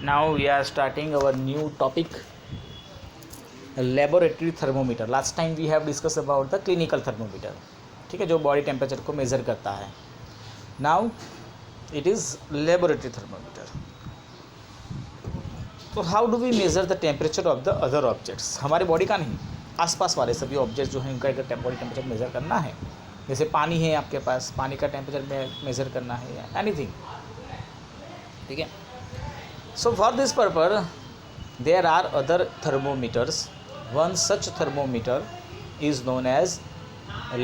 Now we are starting our new topic, laboratory thermometer. Last time we have discussed about the clinical thermometer, ठीक है, जो body temperature को measure करता है. Now it is laboratory thermometer. तो how do we measure the temperature of the other objects? हमारे body का नहीं, आसपास वाले सभी ऑब्जेक्ट जो हैं उनका एक बॉडी टेम्परेचर मेज़र करना है. जैसे पानी है आपके पास, पानी का टेम्परेचर मेज़र करना है या एनीथिंग, ठीक है. So for this purpose there are other thermometers. One such thermometer is known as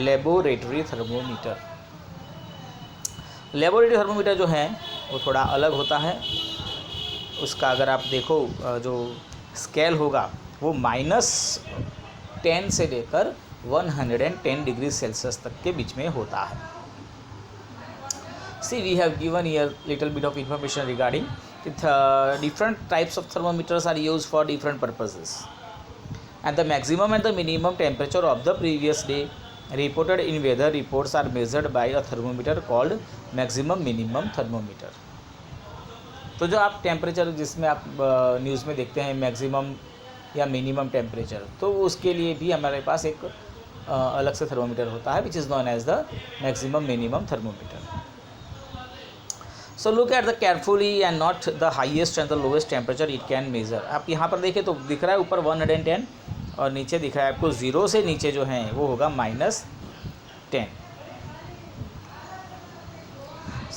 laboratory thermometer. Laboratory thermometer जो है वो थोड़ा अलग होता है. उसका अगर आप देखो जो स्केल होगा वो -10 से लेकर 110 डिग्री सेल्सियस तक के बीच में होता है. See, we have given here little bit of information regarding different types of thermometers are used for different purposes, and the maximum and the minimum temperature of the previous day reported in weather reports are measured by a thermometer called maximum minimum thermometer. तो जो आप temperature जिसमें आप news में देखते हैं maximum या minimum temperature, तो उसके लिए भी हमारे पास एक अलग से थर्मोमीटर होता है, which is known as the maximum minimum thermometer. So look at the carefully and not the highest and the lowest temperature it can measure. आप यहाँ पर देखें तो दिख रहा है ऊपर 110 और नीचे दिख रहा है आपको 0 से नीचे जो है वो होगा -10.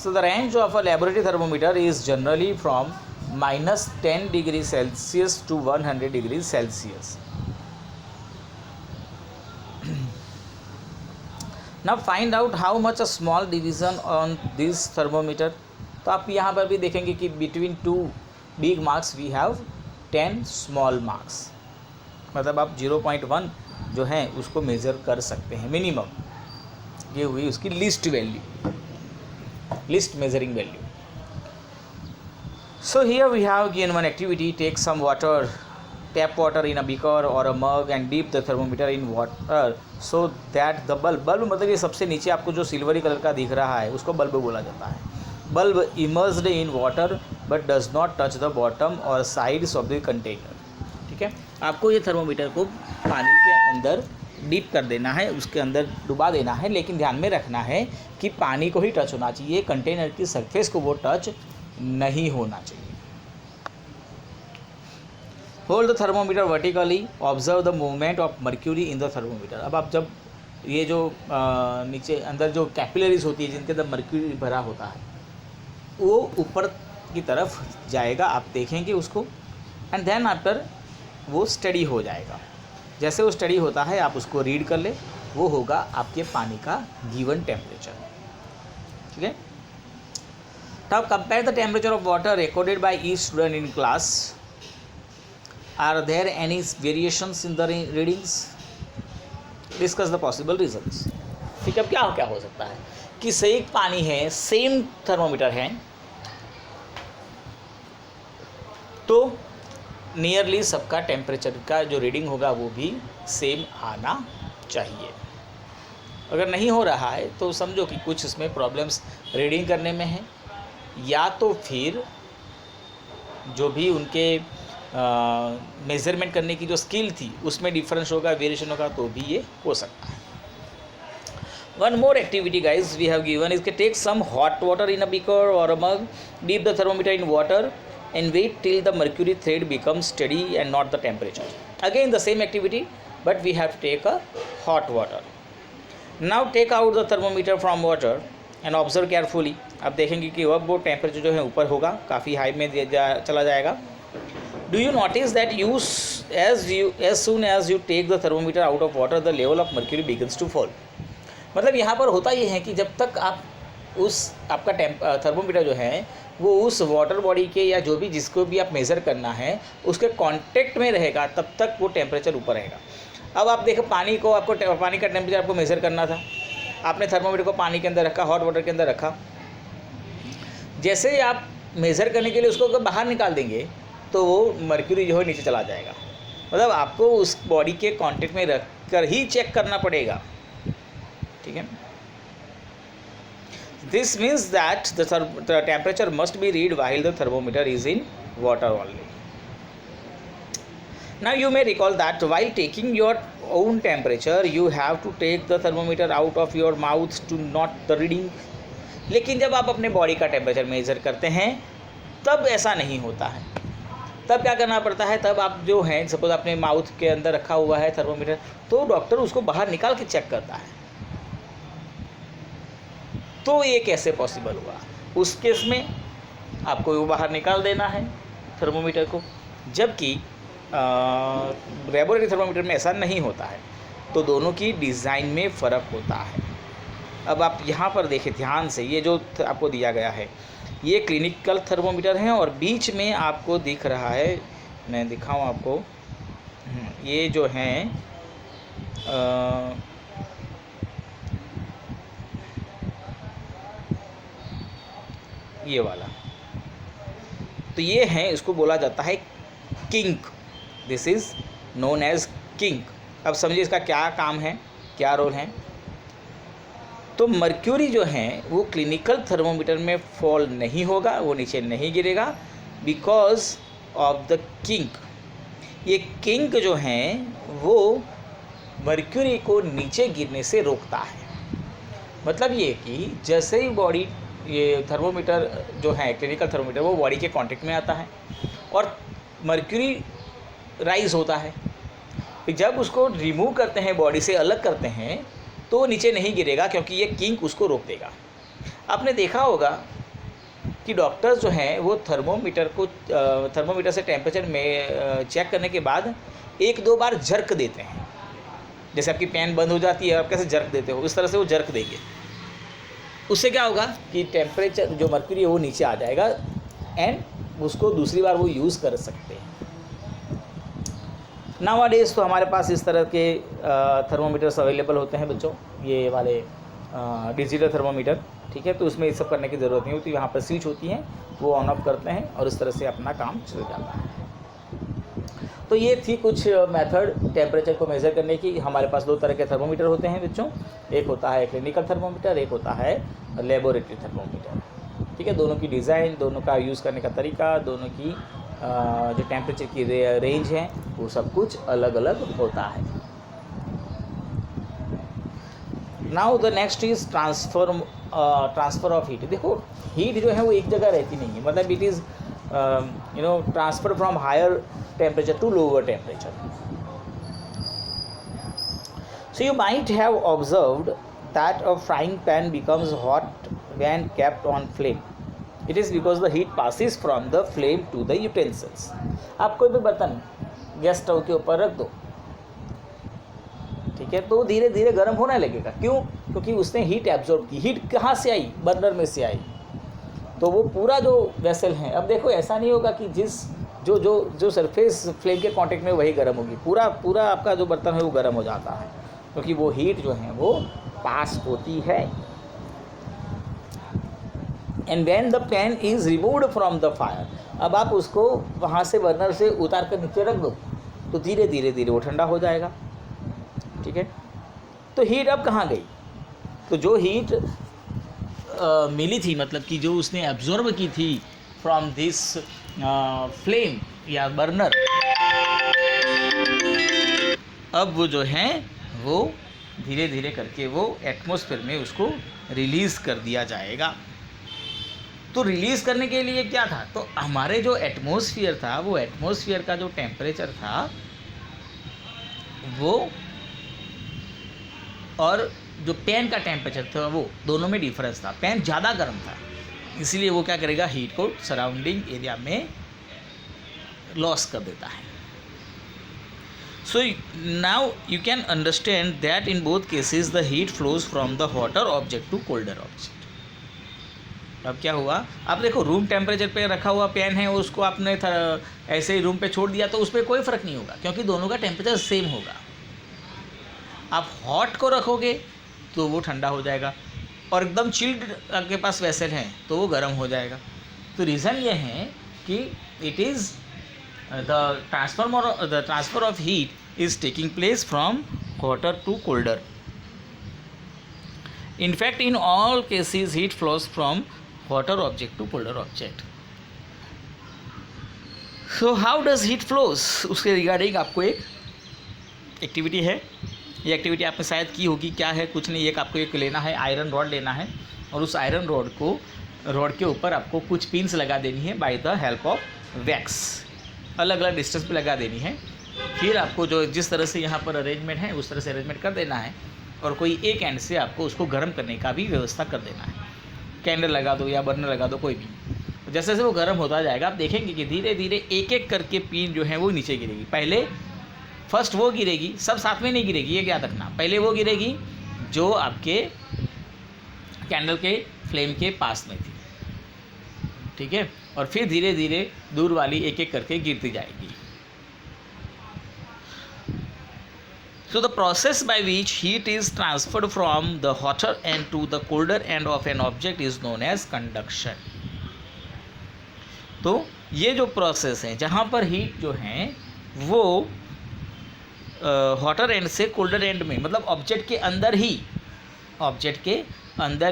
So the range of a laboratory thermometer is generally from -10 degree Celsius to 100 degrees Celsius. Now find out how much a small division on this thermometer. तो आप यहाँ पर भी देखेंगे कि between 2 big marks we have 10 small marks. मतलब आप 0.1 जो है उसको मेज़र कर सकते हैं मिनिमम. ये हुई उसकी list value, list measuring value. So here we have given one activity. Take some water, tap water in a beaker और a mug and dip the thermometer in water so that the bulb मतलब ये सबसे नीचे आपको जो silvery colour का दिख रहा है उसको बल्ब बोला जाता है. Bulb immersed in water but does not touch the bottom or sides of the container. ठीक है, आपको ये थर्मोमीटर को पानी के अंदर डीप कर देना है, उसके अंदर डुबा देना है, लेकिन ध्यान में रखना है कि पानी को ही टच होना चाहिए, कंटेनर की सरफेस को वो टच नहीं होना चाहिए. Hold the thermometer vertically, observe the movement of mercury in the thermometer. अब आप जब ये जो नीचे अंदर जो कैपिलरीज होती है जिनके अंदर मर्क्यूरी भरा होता है वो ऊपर की तरफ जाएगा, आप देखेंगे उसको, एंड देन आफ्टर वो स्टडी हो जाएगा. जैसे वो स्टडी होता है आप उसको रीड कर ले, वो होगा आपके पानी का गिवन टेम्परेचर. ठीक है. Now compare the temperature of water recorded by each student in class. Are there any variations in the readings? Discuss the possible reasons. ठीक है, अब क्या हो सकता है कि सेम पानी है, सेम थर्मोमीटर है, तो नियरली सबका टेम्परेचर का जो रीडिंग होगा वो भी सेम आना चाहिए. अगर नहीं हो रहा है तो समझो कि कुछ इसमें प्रॉब्लम्स रीडिंग करने में है, या तो फिर जो भी उनके मेज़रमेंट करने की जो स्किल थी उसमें डिफरेंस होगा, वेरिएशन होगा, तो भी ये हो सकता है. One more activity guys we have given is to take some hot water in a beaker or a mug, dip the thermometer in water and wait till the mercury thread becomes steady and not the temperature. Again the same activity, but we have to take a hot water. Now take out the thermometer from water and observe carefully. अब देखेंगे कि अब वो temperature जो है ऊपर होगा, काफ़ी हाई में चला जाएगा. Do you notice that as soon as you take the thermometer out of water the level of mercury begins to fall. मतलब यहाँ पर होता ये है कि जब तक आप उस आपका थर्मोमीटर जो है वो उस वाटर बॉडी के या जो भी जिसको भी आप मेज़र करना है उसके कांटेक्ट में रहेगा, तब तक वो टेम्परेचर ऊपर रहेगा. अब आप देखो पानी को, आपको पानी का टेम्परेचर आपको मेज़र करना था, आपने थर्मोमीटर को पानी के अंदर रखा, हॉट वाटर के अंदर रखा. जैसे ही आप मेज़र करने के लिए उसको अगर बाहर निकाल देंगे तो वो मर्क्यूरी जो है नीचे चला जाएगा. मतलब आपको उस बॉडी के कांटेक्ट में रख कर ही चेक करना पड़ेगा. ठीक है. This means that the temperature must be read while the thermometer is in water only. Now you may recall that while taking your own temperature, you have to take the thermometer out of your mouth to note the reading. लेकिन जब आप अपने body का temperature measure करते हैं तब ऐसा नहीं होता है। तब क्या करना पड़ता है, तब आप जो हैं सपोज अपने माउथ के अंदर रखा हुआ है थर्मोमीटर, तो डॉक्टर उसको बाहर निकाल के चेक करता है। तो ये कैसे पॉसिबल हुआ? उस केस में आपको वो बाहर निकाल देना है थर्मोमीटर को, जबकि लेबोरेटरी थर्मोमीटर में ऐसा नहीं होता है। तो दोनों की डिज़ाइन में फ़र्क होता है। अब आप यहाँ पर देखें ध्यान से, ये जो आपको दिया गया है ये क्लिनिकल थर्मोमीटर है और बीच में आपको दिख रहा है, मैं दिखाऊँ आपको, ये जो हैं ये वाला, तो ये है, इसको बोला जाता है kink. This is known as kink. अब समझिए इसका क्या काम है, क्या रोल है। तो मर्क्यूरी जो है वो क्लिनिकल थर्मोमीटर में फॉल नहीं होगा, वो नीचे नहीं गिरेगा बिकॉज ऑफ द किंक। ये किंक जो हैं वो मर्क्यूरी को नीचे गिरने से रोकता है। मतलब ये कि जैसे ही बॉडी, ये थर्मोमीटर जो है क्लिनिकल थर्मोमीटर, वो बॉडी के कांटेक्ट में आता है और मर्क्यूरी राइज होता है। फिर जब उसको रिमूव करते हैं, बॉडी से अलग करते हैं, तो वो नीचे नहीं गिरेगा क्योंकि ये किंक उसको रोक देगा। आपने देखा होगा कि डॉक्टर्स जो हैं वो थर्मोमीटर से टेम्परेचर में चेक करने के बाद 1-2 बार जर्क देते हैं। जैसे आपकी पेन बंद हो जाती है, आप कैसे जर्क देते हो, उस तरह से वो जर्क देंगे। उससे क्या होगा कि टेम्परेचर जो मर्क्यूरी है वो नीचे आ जाएगा एंड उसको दूसरी बार वो यूज़ कर सकते हैं। नाउअडेज़ तो हमारे पास इस तरह के थर्मोमीटर्स अवेलेबल होते हैं बच्चों, ये वाले डिजिटल थर्मोमीटर, ठीक है। तो उसमें ये सब करने की ज़रूरत नहीं होती, यहाँ पर स्विच होती हैं, वो ऑन ऑफ करते हैं और इस तरह से अपना काम चल जाता है। तो ये थी कुछ मेथड टेम्परेचर को मेज़र करने की। हमारे पास 2 तरह के थर्मोमीटर होते हैं बच्चों, एक होता है क्लिनिकल थर्मोमीटर, एक होता है लेबोरेटरी थर्मोमीटर, ठीक है। दोनों की डिज़ाइन, दोनों का यूज़ करने का तरीका, दोनों की जो टेम्परेचर की रेंज है वो सब कुछ अलग अलग होता है। Now the next is transfer of heat. देखो हीट जो है वो एक जगह रहती नहीं है, मतलब it is transfer from higher temperature to lower temperature. So you might have observed that a frying pan becomes hot when kept on flame. It is because the heat passes from the flame to the utensils. आप कोई भी बर्तन gas stove के ऊपर रख दो, ठीक है, तो धीरे धीरे गर्म होने लगेगा। क्यों? क्योंकि उसने हीट एब्जॉर्ब की। हीट कहाँ से आई? बर्नर में से आई। तो वो पूरा जो वेसल है, अब देखो ऐसा नहीं होगा कि जो सरफेस फ्लेम के कांटेक्ट में वही गर्म होगी, पूरा आपका जो बर्तन है वो गर्म हो जाता है, क्योंकि वो हीट जो है वो पास होती है। And when the pan is removed from the fire, अब आप उसको वहाँ से बर्नर से उतार कर नीचे रख दो तो धीरे धीरे वो ठंडा हो जाएगा, ठीक है। तो हीट अब कहाँ गई? तो जो हीट मिली थी, मतलब कि जो उसने एब्जॉर्ब की थी फ्रॉम दिस फ्लेम या बर्नर, अब वो जो है वो धीरे धीरे करके वो एटमॉस्फेयर में उसको रिलीज़ कर दिया जाएगा। तो रिलीज़ करने के लिए क्या था? तो हमारे जो एटमॉस्फेयर था, वो एटमॉस्फेयर का जो टेम्परेचर था वो और जो पैन का टेम्परेचर था वो दोनों में डिफरेंस था। पैन ज़्यादा गर्म था, इसलिए वो क्या करेगा, हीट को सराउंडिंग एरिया में लॉस कर देता है। So now you can understand that in both cases the heat flows from the hotter object to colder object. अब क्या हुआ? अब देखो रूम टेम्परेचर पे रखा हुआ पैन है और उसको आपने ऐसे ही रूम पे छोड़ दिया तो उस पर कोई फ़र्क नहीं होगा, क्योंकि दोनों का टेम्परेचर सेम होगा। आप हॉट को रखोगे तो वो ठंडा हो जाएगा, और एकदम चिल्ड आपके पास वेसल है तो वो गर्म हो जाएगा। तो रीज़न ये है कि it is the transfer of heat is taking place from hotter to colder. In fact in all cases heat flows from hotter object to colder object. So how does heat flows, उसके regarding आपको एक activity है। ये activity आपने शायद की होगी। क्या है, कुछ नहीं, एक आपको एक लेना है, आयरन रॉड लेना है और उस आयरन रॉड के ऊपर आपको कुछ पिन्स लगा देनी है by the help of wax. अलग अलग डिस्टेंस पे लगा देनी है। फिर आपको जो जिस तरह से यहाँ पर अरेंजमेंट है उस तरह से अरेंजमेंट कर देना है और कोई एक एंड से आपको उसको गर्म करने का भी व्यवस्था कर देना है। कैंडल लगा दो या बर्नर लगा दो, कोई भी। जैसे जैसे वो गर्म होता जाएगा आप देखेंगे कि धीरे धीरे एक एक करके पिन जो है वो नीचे गिरेगी। पहले फर्स्ट वो गिरेगी, सब साथ में नहीं गिरेगी, ये याद रखना। पहले वो गिरेगी जो आपके कैंडल के फ्लेम के पास में थी, ठीक है, और फिर धीरे धीरे दूर वाली एक एक करके गिरती जाएगी। So the process by which heat is transferred from the hotter end to the colder end of an object is known as conduction. तो ये जो प्रोसेस है जहाँ पर हीट जो है वो हॉटर एंड से कोल्डर एंड में, मतलब ऑब्जेक्ट के अंदर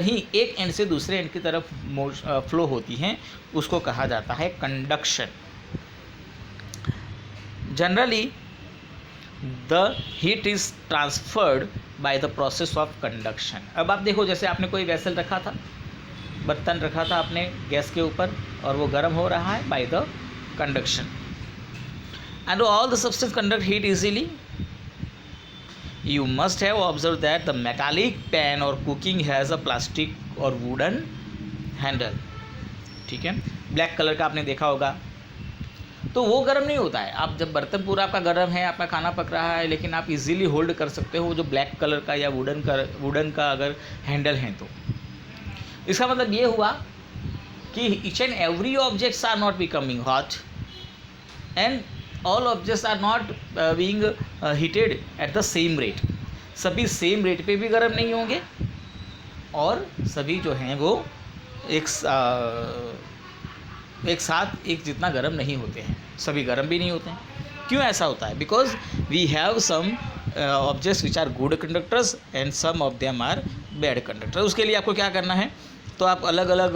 ही एक एंड से दूसरे एंड की तरफ फ्लो होती हैं, उसको कहा जाता है conduction. Generally the heat is transferred by the process of conduction. अब आप देखो, जैसे आपने कोई वेसल रखा था, बर्तन रखा था आपने गैस के ऊपर और वो गर्म हो रहा है by the conduction, and all the substance conduct heat easily. You must have observed that the metallic pan or cooking has a plastic or wooden handle, ठीक है। ब्लैक कलर का आपने देखा होगा, तो वो गर्म नहीं होता है। आप जब बर्तन पूरा आपका गर्म है, आपका खाना पक रहा है, लेकिन आप इजीली होल्ड कर सकते हो जो ब्लैक कलर का या वुडन का अगर हैंडल है तो। इसका मतलब ये हुआ कि each and every objects are not becoming hot and all objects are not being heated at the same rate. सभी सेम रेट पे भी गर्म नहीं होंगे और सभी जो हैं वो एक साथ एक जितना गर्म नहीं होते हैं, सभी गर्म भी नहीं होते हैं। क्यों ऐसा होता है? Because we have some objects which are good conductors and some of them are bad conductor. उसके लिए आपको क्या करना है, तो आप अलग अलग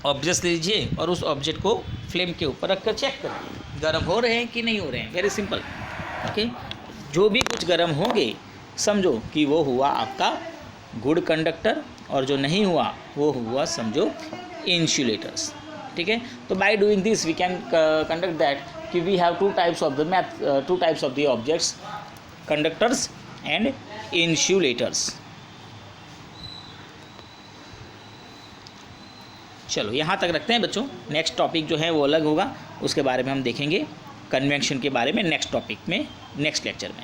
ऑब्जेक्ट्स लीजिए और उस ऑब्जेक्ट को फ्लेम के ऊपर रखकर चेक करिए गर्म हो रहे हैं कि नहीं हो रहे हैं। Very simple, okay. जो भी कुछ गर्म होंगे समझो कि वो हुआ आपका गुड कंडक्टर और जो नहीं हुआ वो हुआ समझो इंसुलेटर्स, ठीक है। तो by doing this we can conduct that कि we have two types of the objects, conductors and insulators. चलो यहाँ तक रखते हैं बच्चों। नेक्स्ट टॉपिक जो है वो अलग होगा, उसके बारे में हम देखेंगे कन्वेंशन के बारे में नेक्स्ट टॉपिक में, नेक्स्ट लेक्चर में।